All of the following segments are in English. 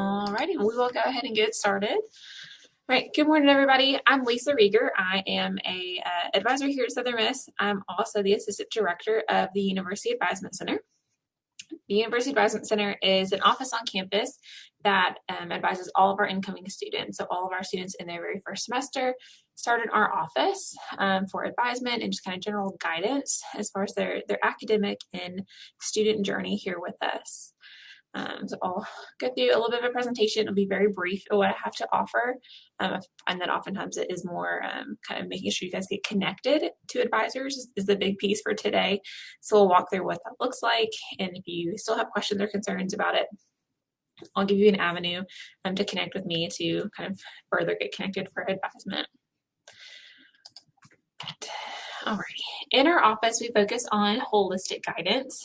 Alrighty, we will go ahead and get started. All right, good morning, everybody. I'm Lisa Rieger. I am a advisor here at Southern Miss. I'm also the assistant director of the University Advisement Center. The University Advisement Center is an office on campus that advises all of our incoming students. So all of our students in their very first semester start in our office for advisement and just kind of general guidance as far as their academic and student journey here with us. So I'll go through a little bit of a presentation. It'll be very brief of what I have to offer. I find that oftentimes it is more kind of making sure you guys get connected to advisors is the big piece for today. So we'll walk through what that looks like. And if you still have questions or concerns about it, I'll give you an avenue to connect with me to kind of further get connected for advisement. Alrighty. In our office, we focus on holistic guidance.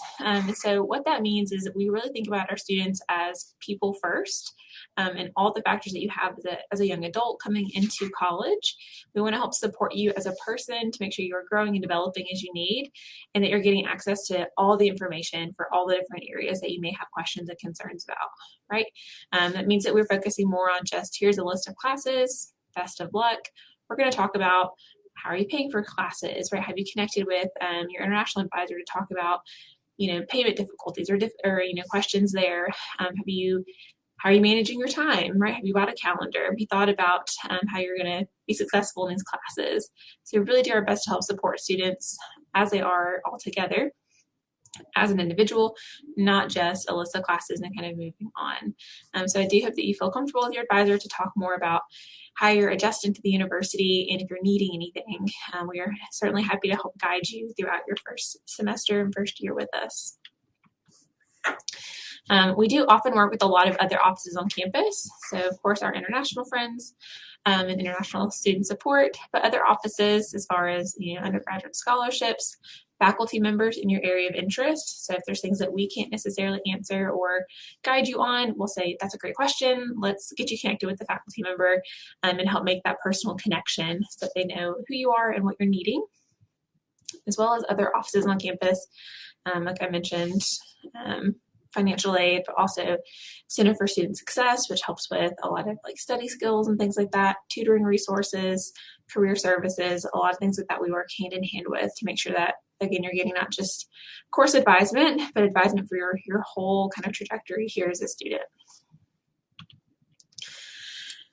So what that means is that we really think about our students as people first, and all the factors that you have as a young adult coming into college. We want to help support you as a person to make sure you're growing and developing as you need, and that you're getting access to all the information for all the different areas that you may have questions and concerns about, right? That means that we're focusing more on just here's a list of classes, best of luck. We're going to talk about how are you paying for classes, right? Have you connected with your international advisor to talk about, payment difficulties or questions there? How are you managing your time, right? Have you bought a calendar? Have you thought about how you're going to be successful in these classes? So we really do our best to help support students as they are all together as an individual, not just a list of classes and kind of moving on. So I do hope that you feel comfortable with your advisor to talk more about how you're adjusting to the university, and if you're needing anything, we are certainly happy to help guide you throughout your first semester and first year with us. We do often work with a lot of other offices on campus. So of course our international friends and international student support, but other offices as far as undergraduate scholarships, faculty members in your area of interest. So if there's things that we can't necessarily answer or guide you on, we'll say, that's a great question. Let's get you connected with the faculty member and help make that personal connection so that they know who you are and what you're needing, as well as other offices on campus. Like I mentioned, financial aid, but also Center for Student Success, which helps with a lot of like study skills and things like that, tutoring resources, career services, a lot of things like that we work hand in hand with to make sure that, again, you're getting not just course advisement, but advisement for your whole kind of trajectory here as a student.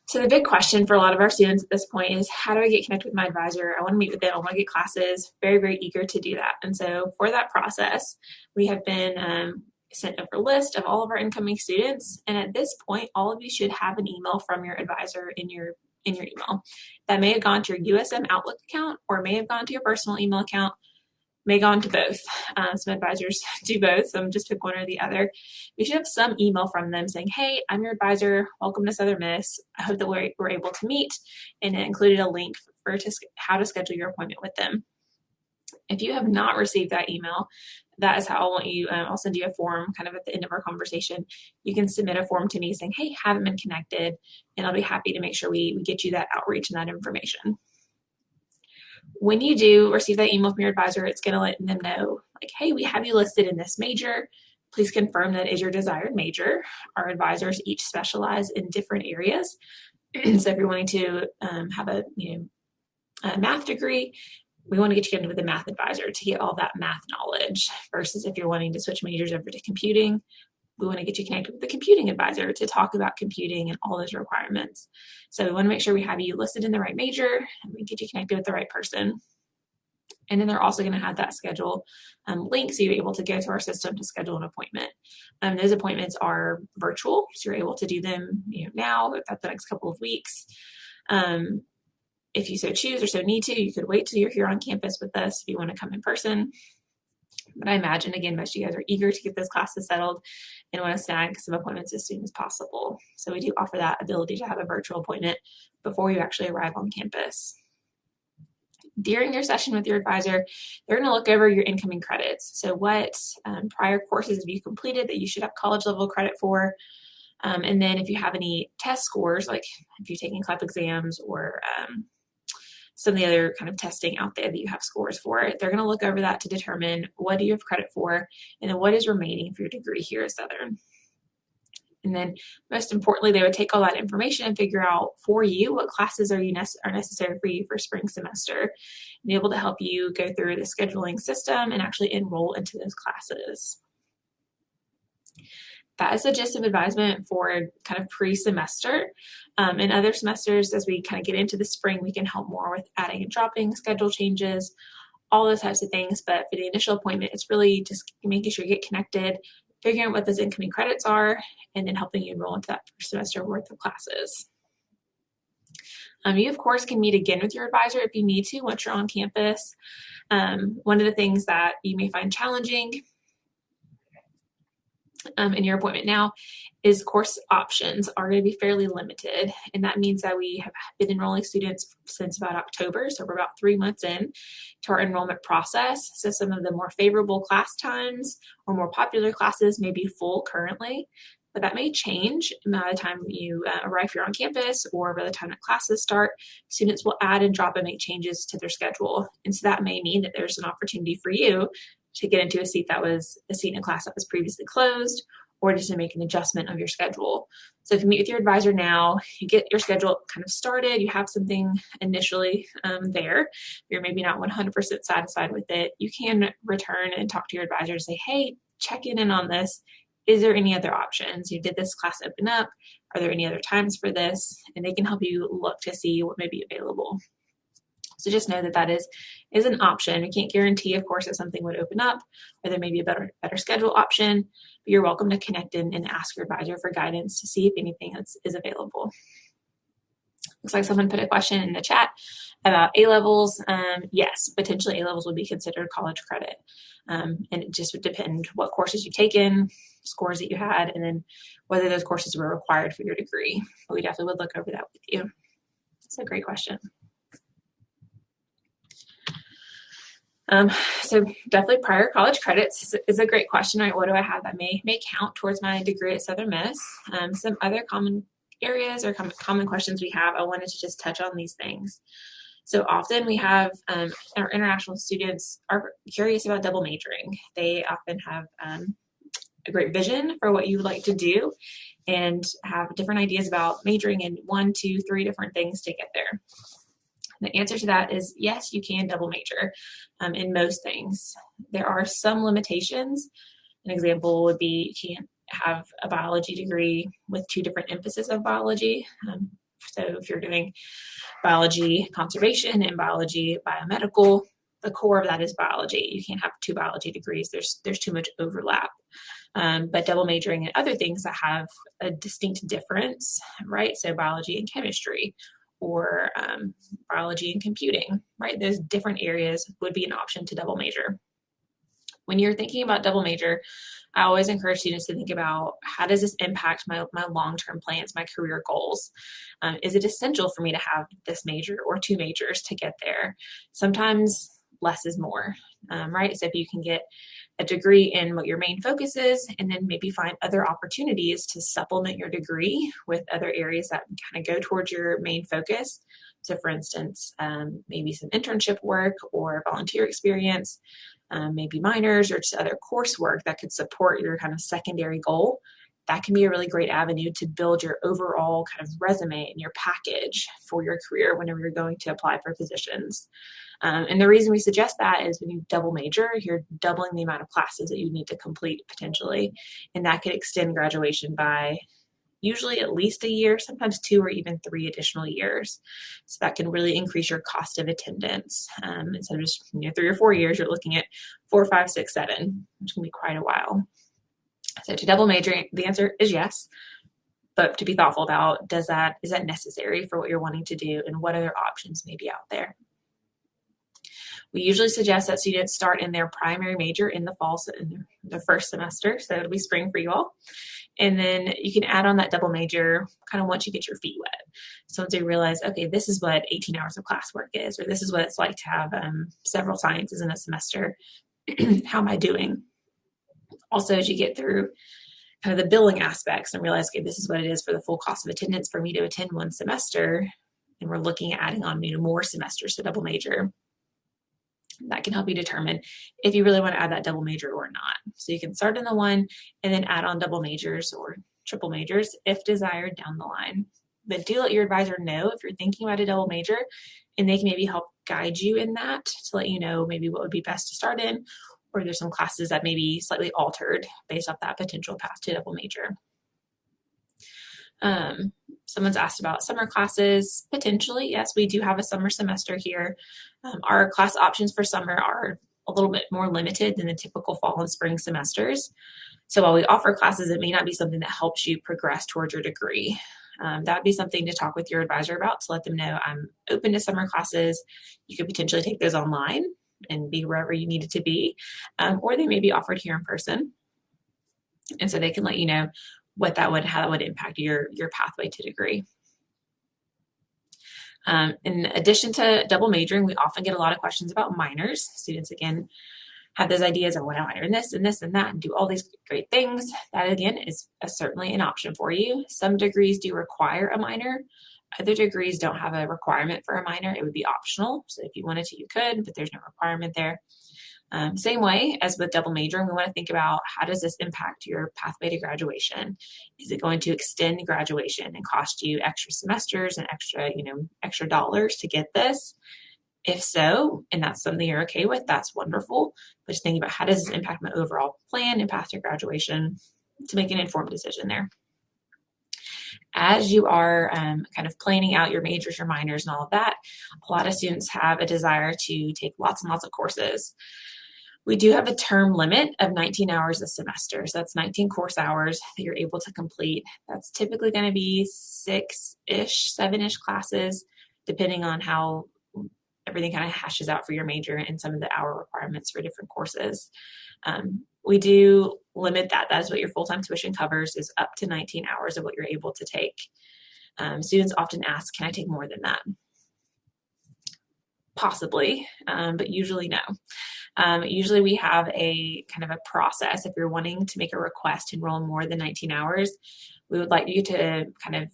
So the big question for a lot of our students at this point is, how do I get connected with my advisor? I want to meet with them. I want to get classes. Very, very eager to do that. And so for that process, we have been sent over a list of all of our incoming students. And at this point, all of you should have an email from your advisor in your email. That may have gone to your USM Outlook account, or may have gone to your personal email account, may have gone to both. Some advisors do both, so just pick one or the other. You should have some email from them saying, hey, I'm your advisor, welcome to Southern Miss. I hope that we're able to meet, and it included a link for how to schedule your appointment with them. If you have not received that email, that is how I want you, I'll send you a form kind of at the end of our conversation. You can submit a form to me saying, hey, haven't been connected, and I'll be happy to make sure we get you that outreach and that information. When you do receive that email from your advisor, it's going to let them know, like, hey, we have you listed in this major. Please confirm that is your desired major. Our advisors each specialize in different areas. So if you're wanting to have a math degree, we want to get you connected with a math advisor to get all that math knowledge, versus if you're wanting to switch majors over to computing, we want to get you connected with the computing advisor to talk about computing and all those requirements. So we want to make sure we have you listed in the right major and we get you connected with the right person. And then they're also going to have that schedule link, so you're able to go to our system to schedule an appointment. Those appointments are virtual, so you're able to do them now, at the next couple of weeks. If you so choose or so need to, you could wait till you're here on campus with us if you want to come in person. But I imagine, again, most of you guys are eager to get those classes settled and want to snag some appointments as soon as possible. So we do offer that ability to have a virtual appointment before you actually arrive on campus. During your session with your advisor, they're going to look over your incoming credits. So what prior courses have you completed that you should have college level credit for? And then if you have any test scores, like if you're taking CLEP exams or some of the other kind of testing out there that you have scores for, they're going to look over that to determine what do you have credit for and then what is remaining for your degree here at Southern. And then most importantly, they would take all that information and figure out for you what classes are necessary for you for spring semester, and be able to help you go through the scheduling system and actually enroll into those classes. That is the gist of advisement for kind of pre-semester. In other semesters, as we kind of get into the spring, we can help more with adding and dropping, schedule changes, all those types of things. But for the initial appointment, it's really just making sure you get connected, figuring out what those incoming credits are, and then helping you enroll into that first semester worth of classes. You, of course, can meet again with your advisor if you need to once you're on campus. One of the things that you may find challenging in your appointment now is course options are going to be fairly limited. And that means that we have been enrolling students since about October. So we're about 3 months in to our enrollment process. So some of the more favorable class times or more popular classes may be full currently, but that may change by the time you arrive here on campus or by the time that classes start. Students will add and drop and make changes to their schedule. And so that may mean that there's an opportunity for you to get into a seat in a class that was previously closed, or just to make an adjustment of your schedule. So if you meet with your advisor now, you get your schedule kind of started, you have something initially there, you're maybe not 100% satisfied with it, you can return and talk to your advisor and say, hey, check in on this. Is there any other options? You did this class open up? Are there any other times for this? And they can help you look to see what may be available. So just know that that is an option. We can't guarantee, of course, that something would open up or there may be a better schedule option, but you're welcome to connect in and ask your advisor for guidance to see if anything is available. Looks like someone put a question in the chat about A-levels. Yes, potentially A-levels would be considered college credit. And it just would depend what courses you've taken, scores that you had, and then whether those courses were required for your degree. But we definitely would look over that with you. That's a great question. So definitely prior college credits is a great question, right? What do I have that may count towards my degree at Southern Miss? Some other common areas or common questions we have, I wanted to just touch on these things. So often we have our international students are curious about double majoring. They often have a great vision for what you would like to do and have different ideas about majoring in 1, 2, 3 different things to get there. The answer to that is yes, you can double major in most things. There are some limitations. An example would be you can't have a biology degree with 2 different emphases of biology. So if you're doing biology conservation and biology biomedical, the core of that is biology. You can't have 2 biology degrees. There's too much overlap. But double majoring in other things that have a distinct difference, right? So biology and chemistry, or biology and computing, right? Those different areas would be an option to double major. When you're thinking about double major, I always encourage students to think about how does this impact my long-term plans, my career goals? Is it essential for me to have this major or 2 majors to get there? Sometimes less is more, right? So if you can get a degree in what your main focus is, and then maybe find other opportunities to supplement your degree with other areas that kind of go towards your main focus. So for instance, maybe some internship work or volunteer experience, maybe minors or just other coursework that could support your kind of secondary goal. That can be a really great avenue to build your overall kind of resume and your package for your career whenever you're going to apply for positions. And the reason we suggest that is when you double major, you're doubling the amount of classes that you need to complete potentially, and that could extend graduation by usually at least a year, sometimes 2 or even 3 additional years. So that can really increase your cost of attendance. Instead of just 3 or 4 years, you're looking at 4, 5, 6, 7, which can be quite a while. So to double major, the answer is yes, but to be thoughtful about is that necessary for what you're wanting to do, and what other options may be out there. We usually suggest that students start in their primary major in the fall, in their first semester, so it'll be spring for you all. And then you can add on that double major kind of once you get your feet wet. So once you realize, okay, this is what 18 hours of classwork is, or this is what it's like to have several sciences in a semester. How am I doing? Also, as you get through kind of the billing aspects and realize, okay, this is what it is for the full cost of attendance for me to attend 1 semester, and we're looking at adding on more semesters to double major. That can help you determine if you really want to add that double major or not. So you can start in the one and then add on double majors, or triple majors if desired down the line. But do let your advisor know if you're thinking about a double major, and they can maybe help guide you in that to let you know maybe what would be best to start in, or there's some classes that may be slightly altered based off that potential path to double major. Someone's asked about summer classes. Potentially, yes, we do have a summer semester here. Our class options for summer are a little bit more limited than the typical fall and spring semesters. So while we offer classes, it may not be something that helps you progress towards your degree. That would be something to talk with your advisor about, to let them know I'm open to summer classes. You could potentially take those online and be wherever you need it to be, or they may be offered here in person. And so they can let you know how that would impact your pathway to degree. In addition to double majoring, we often get a lot of questions about minors. Students, again, have those ideas, I want to minor in this and this and that and do all these great things. That, again, is certainly an option for you. Some degrees do require a minor. Other degrees don't have a requirement for a minor. It would be optional. So if you wanted to, you could, but there's no requirement there. Same way as with double majoring, we want to think about, how does this impact your pathway to graduation? Is it going to extend graduation and cost you extra semesters and extra dollars to get this? If so, and that's something you're okay with, that's wonderful. But just thinking about, how does this impact my overall plan and path to graduation, to make an informed decision there. As you are kind of planning out your majors, your minors, and all of that, a lot of students have a desire to take lots and lots of courses. We do have a term limit of 19 hours a semester. So that's 19 course hours that you're able to complete. That's typically going to be 6-ish, 7-ish classes, depending on how everything kind of hashes out for your major and some of the hour requirements for different courses. We do limit that. That is what your full-time tuition covers, is up to 19 hours of what you're able to take. Students often ask, can I take more than that? Possibly, but usually no. Usually we have a kind of a process. If you're wanting to make a request to enroll more than 19 hours, we would like you to kind of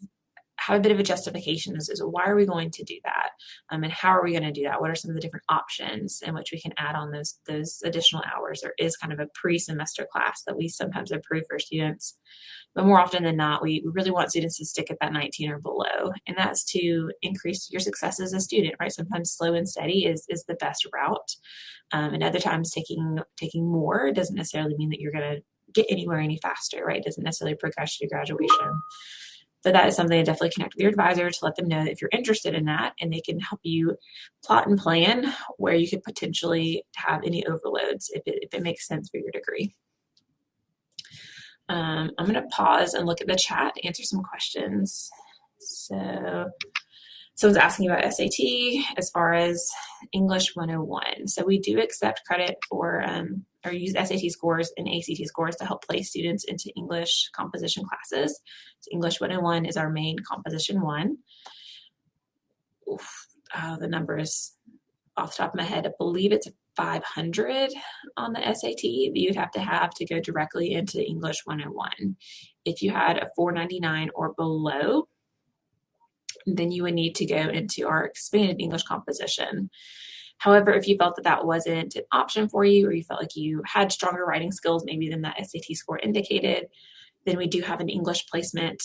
have a bit of a justification as to why are we going to do that, and how are we going to do that? What are some of the different options in which we can add on those additional hours? There is kind of a pre-semester class that we sometimes approve for students, but more often than not, we really want students to stick at that 19 or below, and that's to increase your success as a student, right? Sometimes slow and steady is the best route, and other times taking more doesn't necessarily mean that you're going to get anywhere any faster, right? It doesn't necessarily progress you to graduation. So that is something to definitely connect with your advisor to let them know that if you're interested in that, and they can help you plot and plan where you could potentially have any overloads if it makes sense for your degree. I'm going to pause and look at the chat to answer some questions. So someone's asking about SAT as far as English 101. So we do accept credit for or use SAT scores and ACT scores to help place students into English composition classes. So English 101 is our main composition one. The number is off the top of my head. I believe it's 500 on the SAT that you'd have to go directly into English 101. If you had a 499 or below, then you would need to go into our expanded English composition. However, if you felt that wasn't an option for you, or you felt like you had stronger writing skills maybe than that SAT score indicated, then we do have an English placement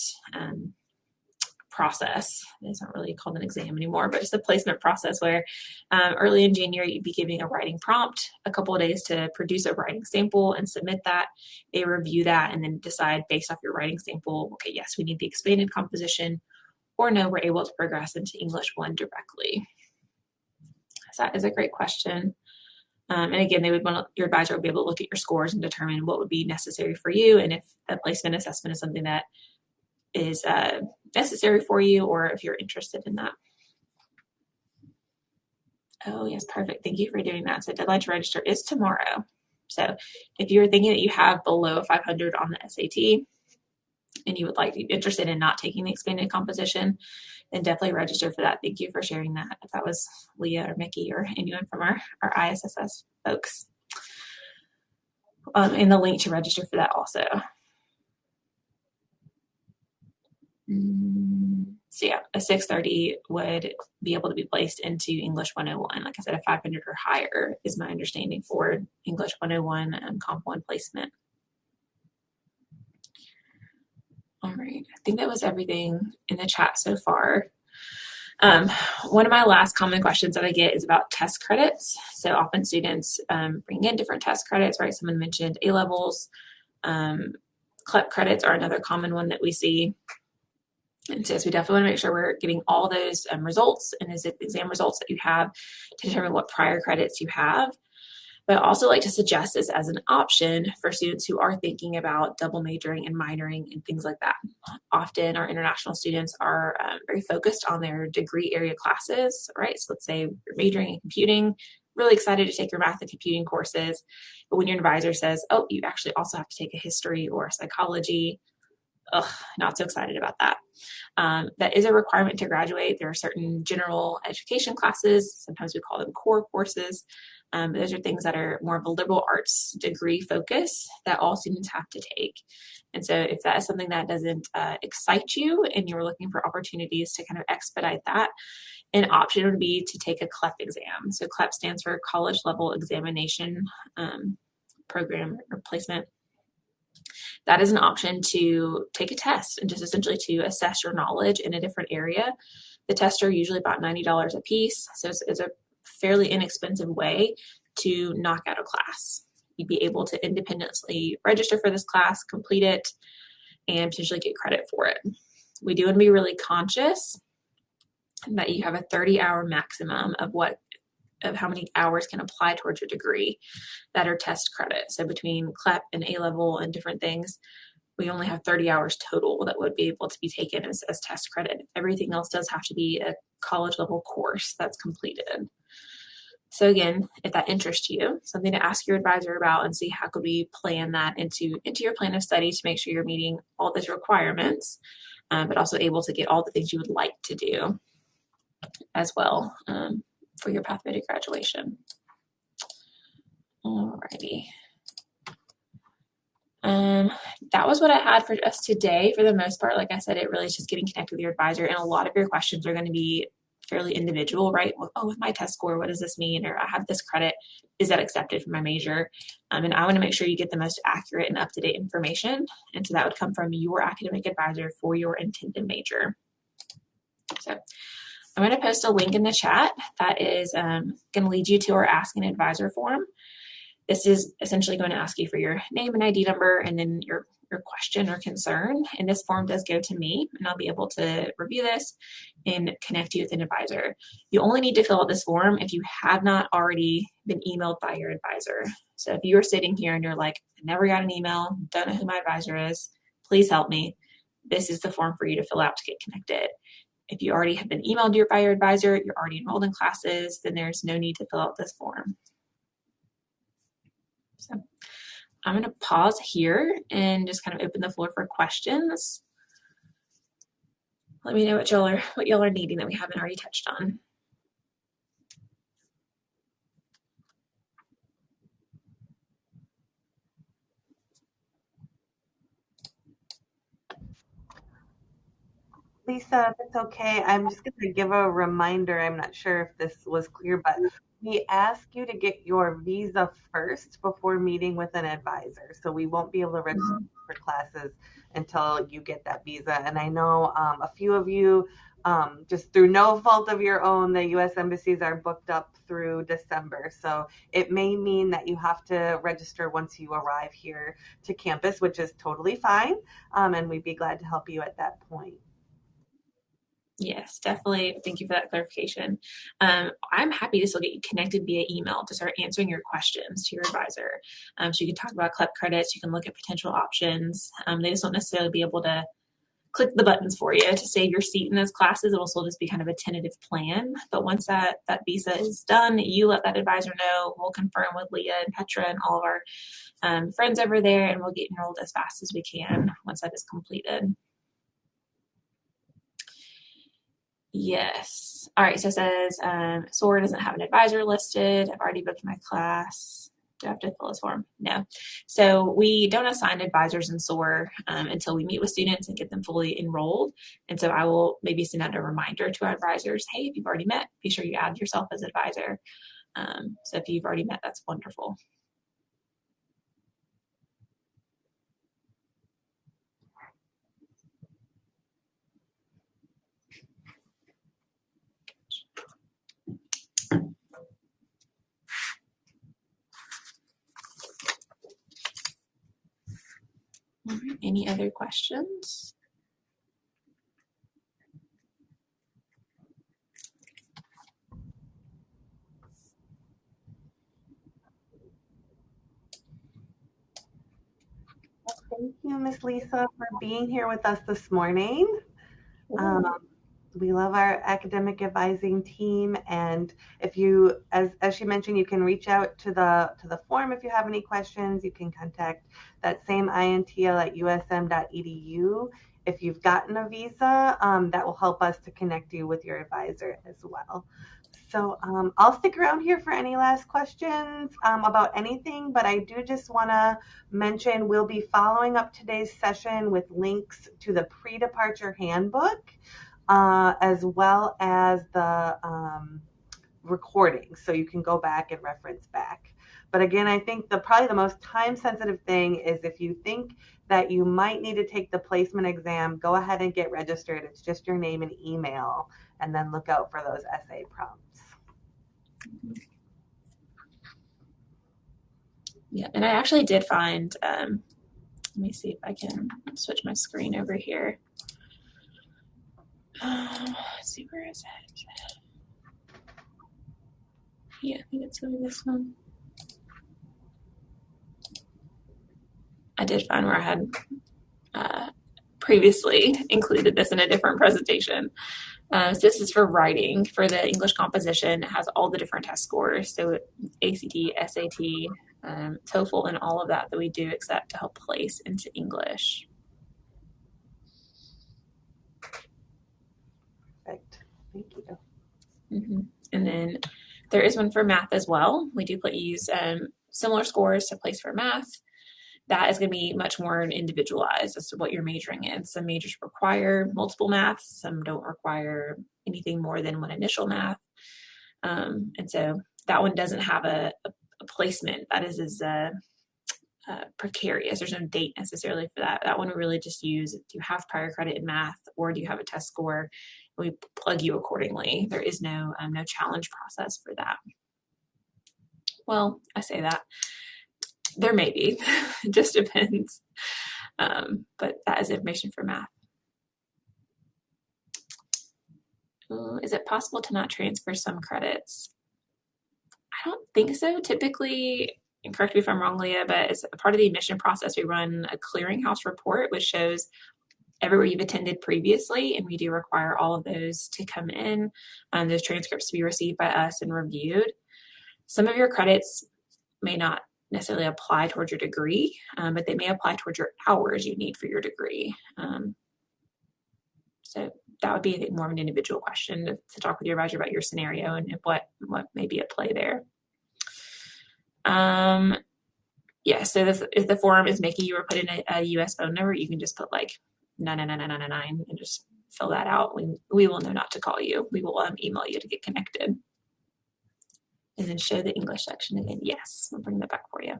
process. It's not really called an exam anymore, but just a placement process where early in January, you'd be giving a writing prompt, a couple of days to produce a writing sample and submit that. They review that and then decide based off your writing sample, okay, yes, we need the expanded composition, or no, we're able to progress into English 1 directly. So that is a great question. And again, your advisor would be able to look at your scores and determine what would be necessary for you, and if a placement assessment is something that is necessary for you, or if you're interested in that. Oh, yes, perfect. Thank you for doing that. So deadline to register is tomorrow. So if you're thinking that you have below 500 on the SAT, and you would be interested in not taking the expanded composition, then definitely register for that. Thank you for sharing that. If that was Leah or Mickey or anyone from our ISSS folks. And the link to register for that also. So yeah, a 630 would be able to be placed into English 101. Like I said, a 500 or higher is my understanding for English 101 and Comp 1 placement. All right, I think that was everything in the chat so far. One of my last common questions that I get is about test credits. So often students bring in different test credits, right? Someone mentioned A-levels. CLEP credits are another common one that we see. And so we definitely want to make sure we're getting all those results and exam results that you have to determine what prior credits you have. But I also like to suggest this as an option for students who are thinking about double majoring and minoring and things like that. Often our international students are very focused on their degree area classes, right? So let's say you're majoring in computing, really excited to take your math and computing courses, but when your advisor says, oh, you actually also have to take a history or a psychology, not so excited about that. That is a requirement to graduate. There are certain general education classes, sometimes we call them core courses. Those are things that are more of a liberal arts degree focus that all students have to take. And so if that is something that doesn't excite you and you're looking for opportunities to kind of expedite that, an option would be to take a CLEP exam. So CLEP stands for College Level Examination Program or Placement. That is an option to take a test and just essentially to assess your knowledge in a different area. The tests are usually about $90 a piece, so it's a fairly inexpensive way to knock out a class. You'd be able to independently register for this class, complete it, and potentially get credit for it. We do want to be really conscious that you have a 30-hour maximum of how many hours can apply towards your degree that are test credit. So between CLEP and A-level and different things, we only have 30 hours total that would be able to be taken as test credit. Everything else does have to be a college level course that's completed. So again, if that interests you, something to ask your advisor about and see how could we plan that into your plan of study to make sure you're meeting all those requirements, but also able to get all the things you would like to do as well for your pathway to graduation. Alrighty. That was what I had for us today. For the most part, like I said, it really is just getting connected with your advisor, and a lot of your questions are going to be fairly individual, right? Well, oh, with my test score, what does this mean? Or I have this credit, is that accepted for my major? And I want to make sure you get the most accurate and up-to-date information, and so that would come from your academic advisor for your intended major. So I'm going to post a link in the chat that is going to lead you to our Ask an Advisor form. This is essentially going to ask you for your name and ID number and then your question or concern. And this form does go to me, and I'll be able to review this and connect you with an advisor. You only need to fill out this form if you have not already been emailed by your advisor. So if you are sitting here and you're like, I never got an email, don't know who my advisor is, please help me. This is the form for you to fill out to get connected. If you already have been emailed by your advisor, you're already enrolled in classes, then there's no need to fill out this form. So I'm going to pause here and just kind of open the floor for questions. Let me know what y'all are needing that we haven't already touched on. Lisa, if it's okay, I'm just going to give a reminder. I'm not sure if this was clear, but we ask you to get your visa first before meeting with an advisor. So we won't be able to register for classes until you get that visa. And I know a few of you, just through no fault of your own, the U.S. embassies are booked up through December. So it may mean that you have to register once you arrive here to campus, which is totally fine. And we'd be glad to help you at that point. Yes, definitely. Thank you for that clarification. I'm happy to still get you connected via email to start answering your questions to your advisor. So you can talk about CLEP credits, you can look at potential options. They just don't necessarily be able to click the buttons for you to save your seat in those classes. It will still just be kind of a tentative plan. But once that visa is done, you let that advisor know. We'll confirm with Leah and Petra and all of our friends over there, and we'll get enrolled as fast as we can once that is completed. Yes. All right. So it says SOAR doesn't have an advisor listed. I've already booked my class. Do I have to fill this form? No. So we don't assign advisors in SOAR until we meet with students and get them fully enrolled. And so I will maybe send out a reminder to our advisors, hey, if you've already met, be sure you add yourself as advisor. So if you've already met, that's wonderful. Any other questions? Thank you, Miss Lisa, for being here with us this morning. We love our academic advising team, and if you, as she mentioned, you can reach out to the form if you have any questions. You can contact that same intl at usm.edu. If you've gotten a visa, that will help us to connect you with your advisor as well. So I'll stick around here for any last questions about anything, but I do just want to mention we'll be following up today's session with links to the pre-departure handbook, as well as the recording, so you can go back and reference back. But again, I think probably the most time-sensitive thing is if you think that you might need to take the placement exam, go ahead and get registered. It's just your name and email, and then look out for those essay prompts. Yeah, and I actually did find, let me see if I can switch my screen over here. Let's see, where is it? Yeah, I think it's going to be this one. I did find where I had previously included this in a different presentation. So this is for writing. For the English composition, it has all the different test scores. So ACT, SAT, TOEFL, and all of that we do accept to help place into English. Perfect. Thank you. Mm-hmm. And then there is one for math as well. We do use similar scores to place for math. That is going to be much more individualized as to what you're majoring in. Some majors require multiple maths, some don't require anything more than one initial math. And so that one doesn't have a placement that is as precarious. There's no date necessarily for that. That one we really just use if you have prior credit in math or do you have a test score, we plug you accordingly. There is no challenge process for that. Well, I say that. There may be. It just depends. But that is information for math. Is it possible to not transfer some credits? I don't think so. Typically, and correct me if I'm wrong, Leah, but as a part of the admission process, we run a clearinghouse report, which shows everywhere you've attended previously, and we do require all of those to come in, those transcripts to be received by us and reviewed. Some of your credits may not necessarily apply towards your degree, but they may apply towards your hours you need for your degree. So that would be, I think, more of an individual question to talk with your advisor about your scenario and what may be at play there. Yeah, so if the form is making you put in a US phone number, you can just put like 99999 and just fill that out. We will know not to call you. We will email you to get connected. And then show the English section again. Yes, we'll bring that back for you.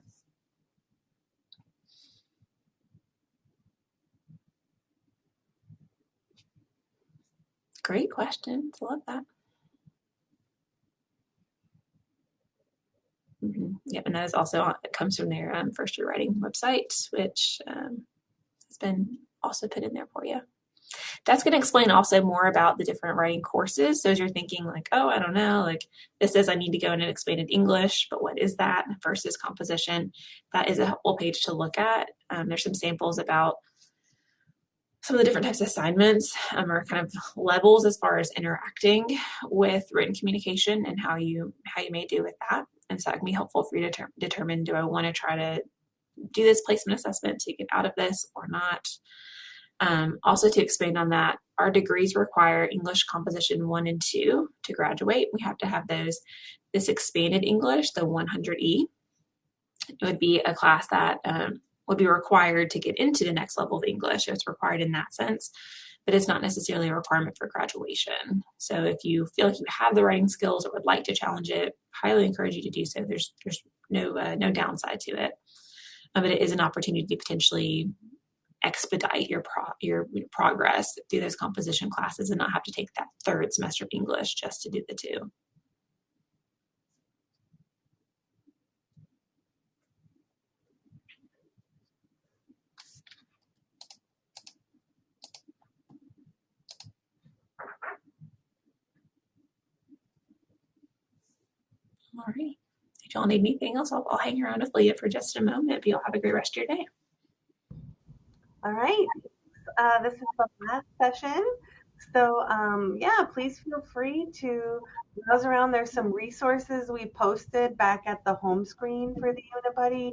Great questions. I love that. Yep, and that is also, it comes from their first year writing website, which has been also put in there for you. That's going to explain also more about the different writing courses. So as you're thinking like, oh, I don't know, like this says I need to go in and expanded English, but what is that versus composition? That is a helpful page to look at. There's some samples about some of the different types of assignments or kind of levels as far as interacting with written communication and how you may do with that. And so that can be helpful for you to determine, do I want to try to do this placement assessment to get out of this or not? Also, to expand on that, our degrees require English Composition 1 and 2 to graduate. We have to have this expanded English, the 100E. It would be a class that would be required to get into the next level of English. It's required in that sense, but it's not necessarily a requirement for graduation. So if you feel like you have the writing skills or would like to challenge it, highly encourage you to do so. There's no downside to it, but it is an opportunity to potentially expedite your progress through those composition classes and not have to take that third semester of English just to do the two. Alrighty. If y'all need anything else, I'll hang around with Leah for just a moment, but y'all have a great rest of your day. All right. This is the last session. So, yeah, please feel free to browse around. There's some resources we posted back at the home screen for the Unibuddy.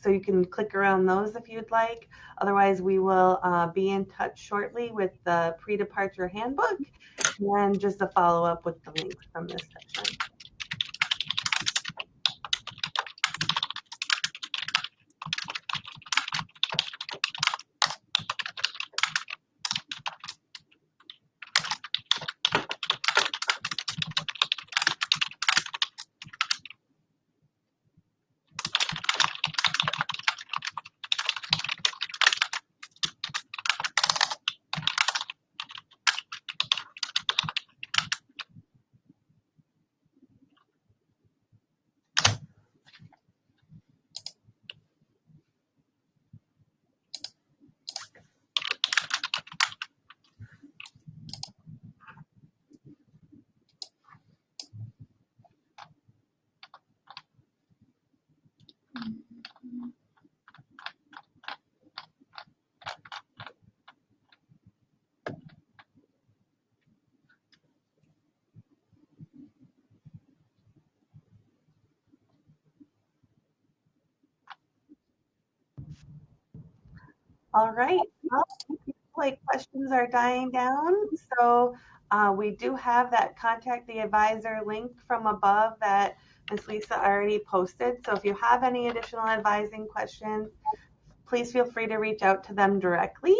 So you can click around those if you'd like. Otherwise, we will be in touch shortly with the pre-departure handbook and just a follow up with the links from this session. All right. Well, like questions are dying down. So we do have that contact the advisor link from above that Ms. Lisa already posted. So if you have any additional advising questions, please feel free to reach out to them directly.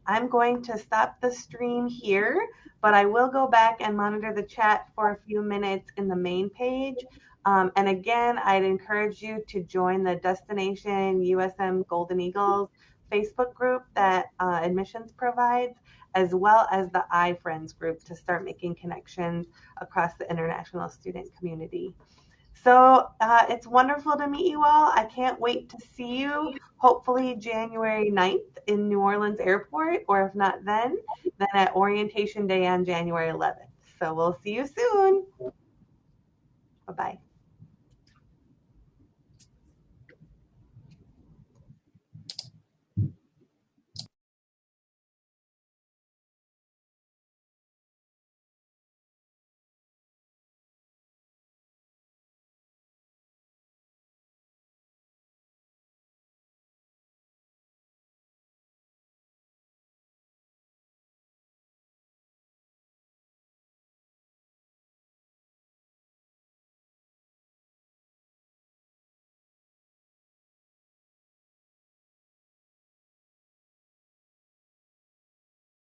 I'm going to stop the stream here, but I will go back and monitor the chat for a few minutes in the main page. And again, I'd encourage you to join the Destination USM Golden Eagles Facebook group that admissions provides, as well as the iFriends group to start making connections across the international student community. So it's wonderful to meet you all. I can't wait to see you, hopefully January 9th in New Orleans Airport, or if not then at Orientation Day on January 11th. So we'll see you soon. Bye-bye.